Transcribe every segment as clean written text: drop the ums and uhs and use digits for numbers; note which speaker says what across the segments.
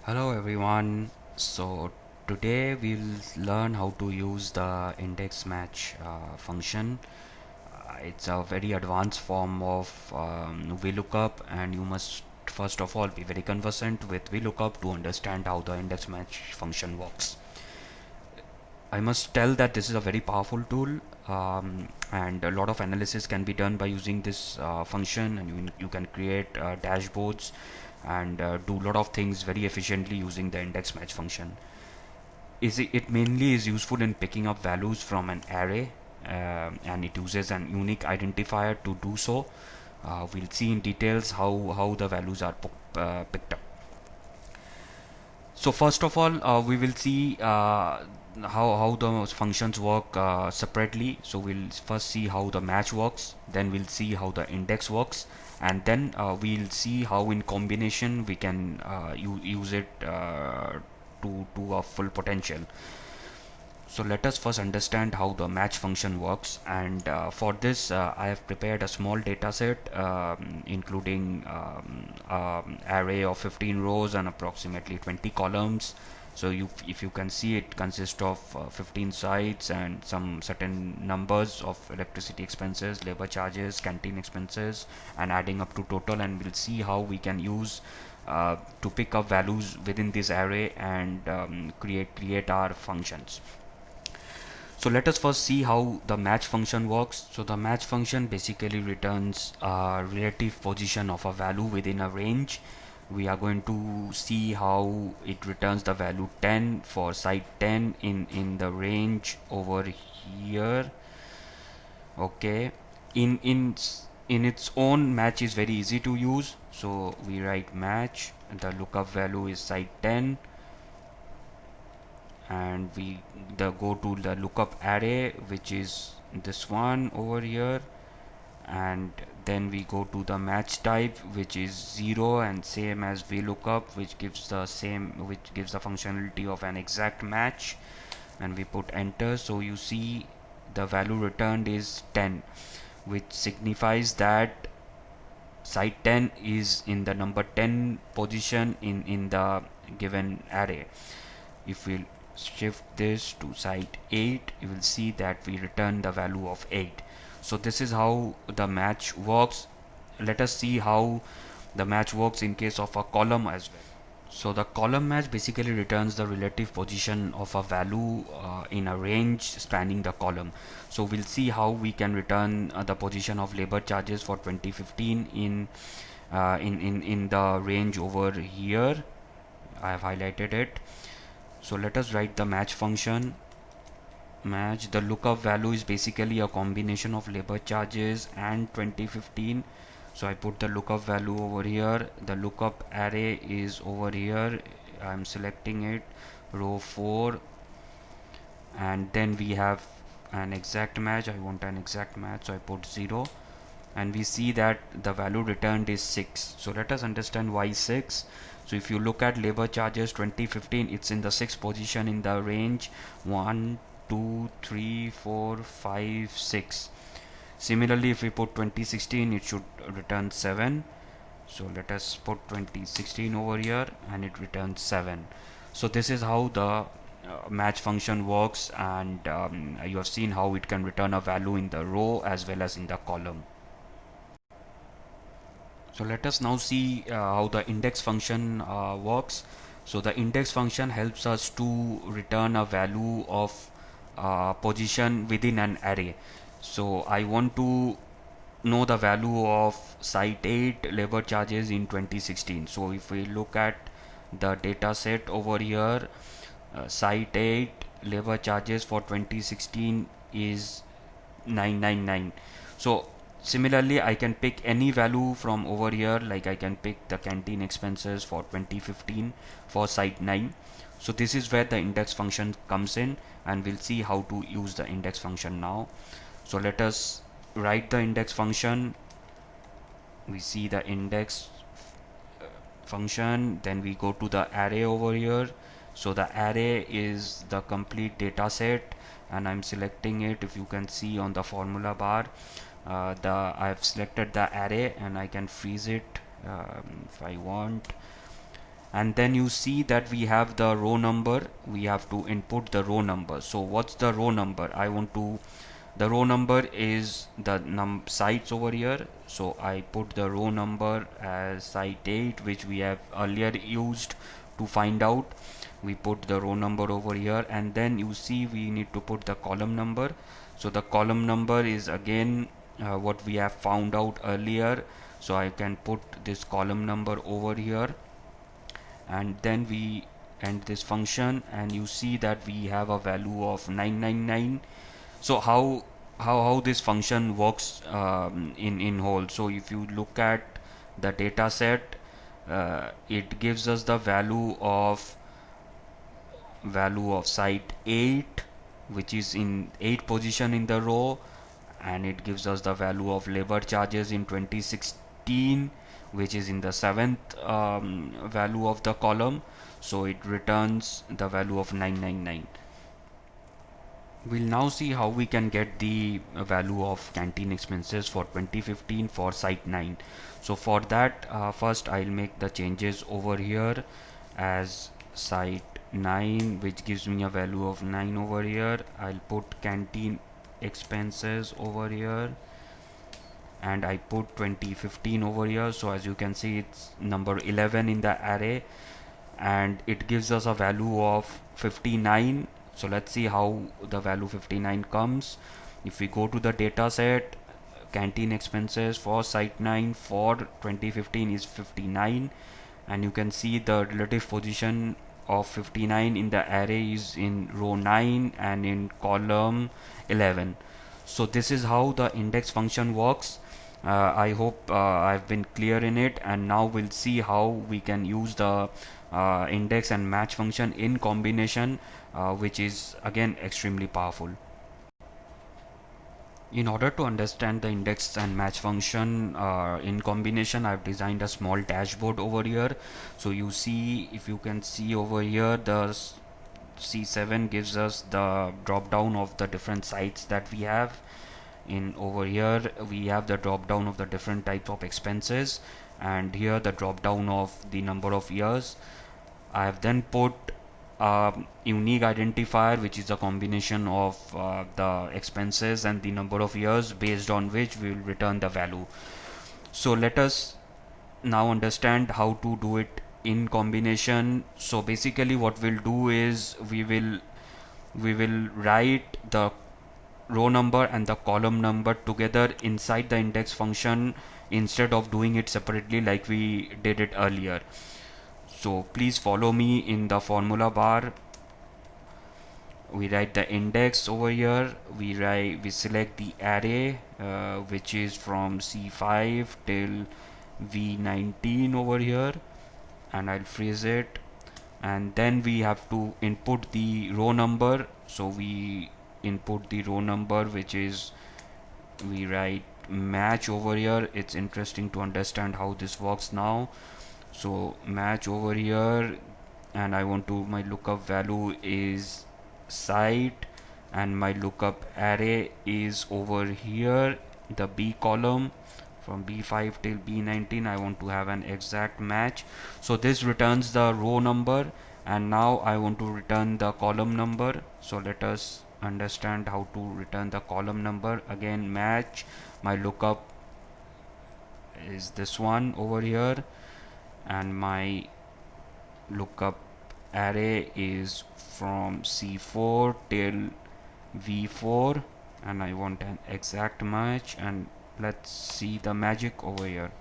Speaker 1: Hello everyone. So today we'll learn how to use the index match function. It's a very advanced form of VLOOKUP, and you must first of all be very conversant with VLOOKUP to understand how the index match function works. I must tell that this is a very powerful tool, and a lot of analysis can be done by using this function, and you can create dashboards and do a lot of things very efficiently using the index match function. It mainly is useful in picking up values from an array, and it uses an unique identifier to do so. We'll see in details how the values are picked up. So first of all, we will see how the functions work separately. So we'll first see how the match works, then we'll see how the index works, and then we'll see how in combination we can use it to a full potential. So let us first understand how the match function works, and for this I have prepared a small data set including array of 15 rows and approximately 20 columns. So if you can see, it consists of 15 sites and some certain numbers of electricity expenses, labor charges, canteen expenses, and adding up to total, and we'll see how we can use to pick up values within this array and create our functions. So let us first see how the match function works. So the match function basically returns a relative position of a value within a range. We are going to see how it returns the value 10 for site 10 in the range over here. Okay, in its own, match is very easy to use. So we write match, and the lookup value is site 10, and we go to the lookup array, which is this one over here, and then we go to the match type, which is 0, and same as VLOOKUP, which gives the functionality of an exact match, and we put enter. So you see the value returned is 10, which signifies that site 10 is in the number 10 position in the given array. If we shift this to site 8, you will see that we return the value of 8. So this is how the match works. Let us see how the match works in case of a column as well. So the column match basically returns the relative position of a value in a range spanning the column. So we'll see how we can return the position of labor charges for 2015 in the range over here. I have highlighted it. So let us write the match function. Match, the lookup value is basically a combination of labor charges and 2015. So I put the lookup value over here. The lookup array is over here. I'm selecting it, row 4, and then we have an exact match. I want an exact match, so I put 0, and we see that the value returned is 6. So let us understand why 6. So if you look at labor charges 2015, it's in the 6th position in the range 1, 2, 3, 4, 5, 6. Similarly, if we put 2016, it should return 7. So let us put 2016 over here, and it returns 7. So this is how the match function works, and you have seen how it can return a value in the row as well as in the column. So let us now see how the index function works. So the index function helps us to return a value of position within an array. So I want to know the value of site 8 labor charges in 2016. So if we look at the data set over here, site 8 labor charges for 2016 is 999. So similarly, I can pick any value from over here, like I can pick the canteen expenses for 2015 for site 9. So this is where the index function comes in, and we'll see how to use the index function now. So let us write the index function. We see the index function, then we go to the array over here. So the array is the complete data set, and I'm selecting it. If you can see on the formula bar, I have selected the array, and I can freeze it if I want, and then you see that we have the row number. We have to input the row number. So what's the row number? The row number is the sites over here, so I put the row number as site 8, which we have earlier used to find out. We put the row number over here, and then you see we need to put the column number. So the column number is again what we have found out earlier, so I can put this column number over here, and then we end this function, and you see that we have a value of 999. So how this function works in whole. So if you look at the data set, it gives us the value of site 8, which is in 8th position in the row, and it gives us the value of labor charges in 2016, which is in the 7th value of the column. So it returns the value of 999. We'll now see how we can get the value of canteen expenses for 2015 for site 9. So for that, first I'll make the changes over here as site 9, which gives me a value of 9 over here. I'll put canteen expenses over here, and I put 2015 over here. So as you can see, it's number 11 in the array, and it gives us a value of 59. So let's see how the value 59 comes. If we go to the data set, canteen expenses for site 9 for 2015 is 59, and you can see the relative position of 59 in the array is in row 9 and in column 11. So this is how the index function works. I hope I've been clear in it, and now we'll see how we can use the index and match function in combination, which is again extremely powerful. In order to understand the index and match function in combination, I've designed a small dashboard over here. So you see, if you can see over here, the C7 gives us the drop down of the different sites that we have. In over here we have the drop down of the different types of expenses, and here the drop down of the number of years. I have then put a unique identifier, which is a combination of the expenses and the number of years, based on which we will return the value. So let us now understand how to do it in combination. So basically what we'll do is we will write the row number and the column number together inside the index function, instead of doing it separately like we did it earlier. So please follow me in the formula bar. We write the index over here. We select the array, which is from C5 till V19 over here, and I'll freeze it, and then we have to input the row number. So we input the row number, which is, we write match over here. It's interesting to understand how this works now. So match over here, and I want to, my lookup value is site, and my lookup array is over here, the B column from B5 till B19. I want to have an exact match. So this returns the row number, and now I want to return the column number. So let us understand how to return the column number. Again, match, my lookup is this one over here, and my lookup array is from C4 till V4, and I want an exact match, and let's see the magic over here.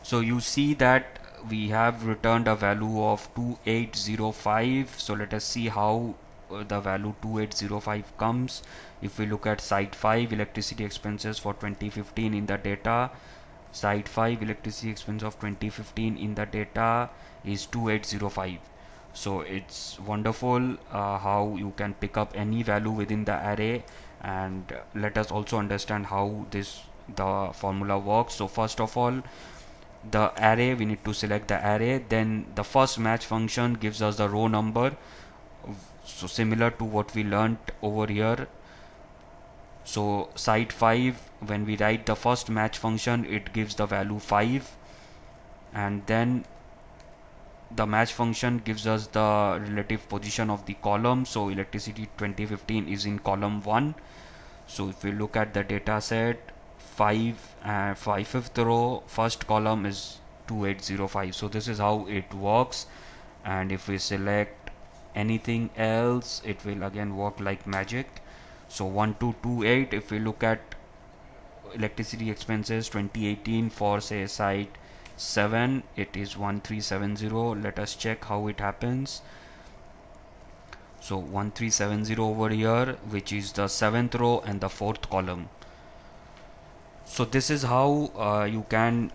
Speaker 1: So you see that we have returned a value of 2805. So let us see how the value 2805 comes. If we look at site 5, electricity expenses for 2015 in the data, site 5 electricity expense of 2015 in the data is 2805. So it's wonderful how you can pick up any value within the array. And let us also understand how the formula works. So first of all, the array, we need to select the array, then the first match function gives us the row number, so similar to what we learnt over here. So site 5, when we write the first match function, it gives the value 5, and then the match function gives us the relative position of the column. So electricity 2015 is in column 1. So if we look at the data set, 5th row, first column is 2805. So this is how it works. And if we select anything else, it will again work like magic. So 1228, if we look at electricity expenses 2018 for say site 7, it is 1370. Let us check how it happens. So 1370 over here, which is the 7th row and the 4th column. So this is how you can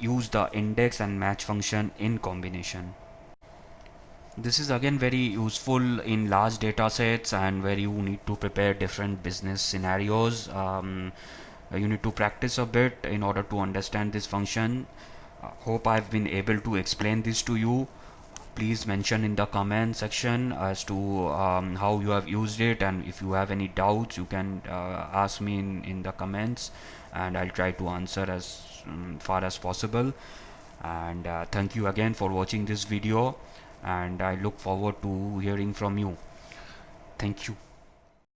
Speaker 1: use the index and match function in combination. This is again very useful in large data sets and where you need to prepare different business scenarios. You need to practice a bit in order to understand this function. Hope I've been able to explain this to you. Please mention in the comment section as to how you have used it, and if you have any doubts you can ask me in the comments, and I'll try to answer as far as possible. And thank you again for watching this video, and I look forward to hearing from you. Thank you.